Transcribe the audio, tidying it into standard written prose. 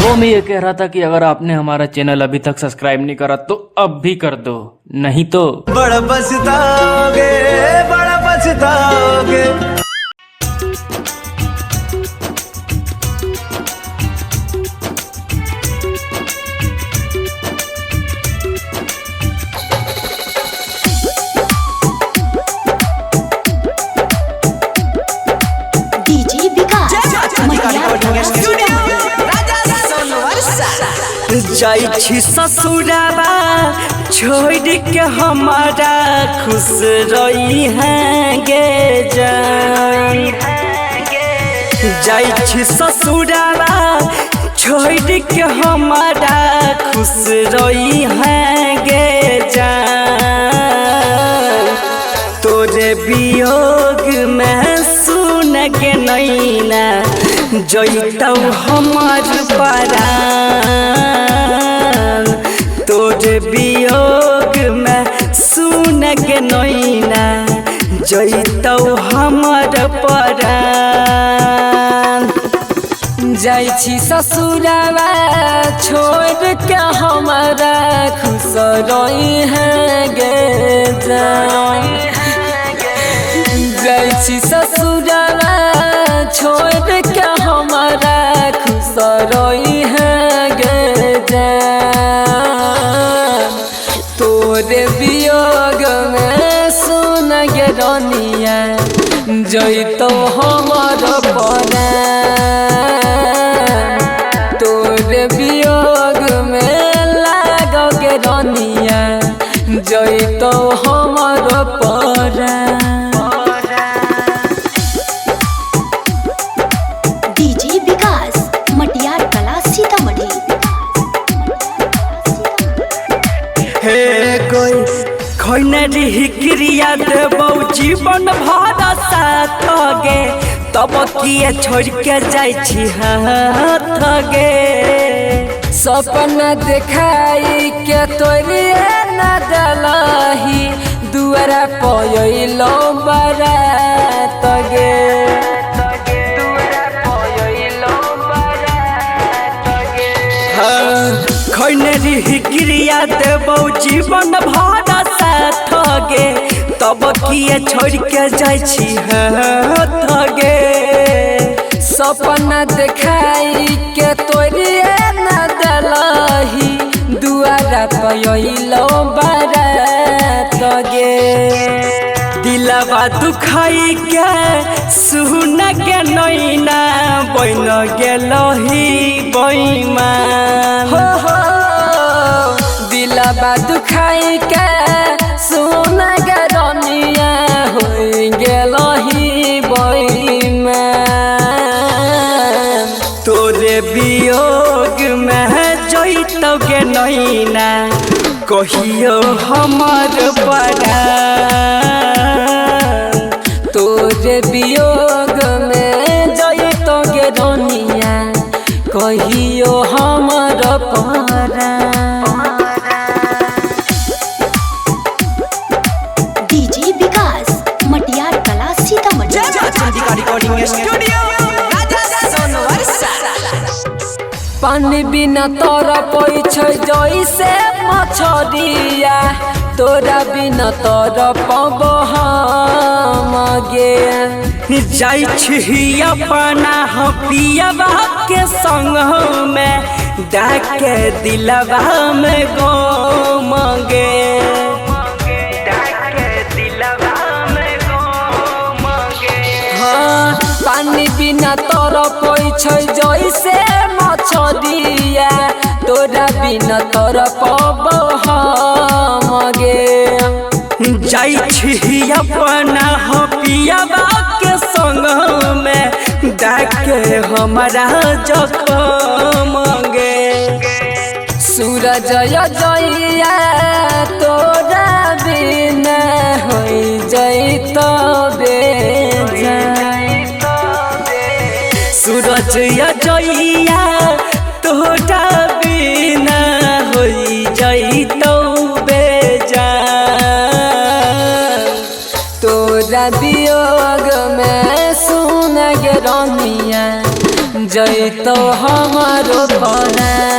वो मैं ये कह रहा था कि अगर आपने हमारा चैनल अभी तक सब्सक्राइब नहीं करा तो अब भी कर दो, नहीं तो बड़ा पछताओगे, बड़ा पछताओगे। डीजे विकास जाइ छी ससुराबा छोड़ के हमारा खुश रही है गे जान। जाइ छी ससुराबा छोड़ के हमारा खुश रही है गे जान। तोरे वियोग में सुन के नैना जैतौ हमार परान। तोरे वियोग में सुन के नैना जैतौ हमार परान। जाइ छी ससुराबा छोड़ के हमारा खुश रही है गे जान। जाइ छी ससुराबा छोड़ के हमारा खुश रही है गे जान। तोरे वियोग में सुन गे रनिया जैतौ हमार परान। तोरे वियोग में लागो गे रनिया जैतौ हमार परान। डीजे विकास मटियार कला सीतामढ़ी। हे कोई खैनरी क्रिया देबौ जीवन भर साथ गे, तब किए छोड़ के जाइ छी हाथ गे। सपना देखाई के तोरिए न डलही दुआरा पयलो बारात गे। खैनरी क्रिया देबौ जीवन भर साथ गे, तब किए छोड़ के जाइ छी हाथ गे। सपना देखाई के तोरिए न दलही दुआरा पयलो बारात गे। दिलवा दुखाई के सुन के नैना बन गेलही बैमान। हो दिलवा दुखाई के सुन के रनिया हो गेलही बैमान। तोरे वियोग में जैतौ गे नैना कहियो हमर परान। तोरे वियोग में जैतौ गे रनिया कहियो हमर परान। डीजे विकास मटियार कला सीतामढ़ी। पानी बिना तोरा पैछै जैसे मछरिया, तोरा बिना तोरा पबो हम गे। जाइ छी अपना पियबा के संग में डाके दिलवा में गम गे। हाँ पानी बिना तोरा पैछै जैसे मछरिया, तोरा बिना तोरा पबो हम गे। जाइ छी अपना पियबा के संग में डाके हमारा जखम गे। सूरज जइया तोरा बिना हो जैतौ बेजान। सूरज जइया तोरा बिना हो जैतौ बेजान। तोरा वियोग में सुन गे रनिया जैतौ हमारो परा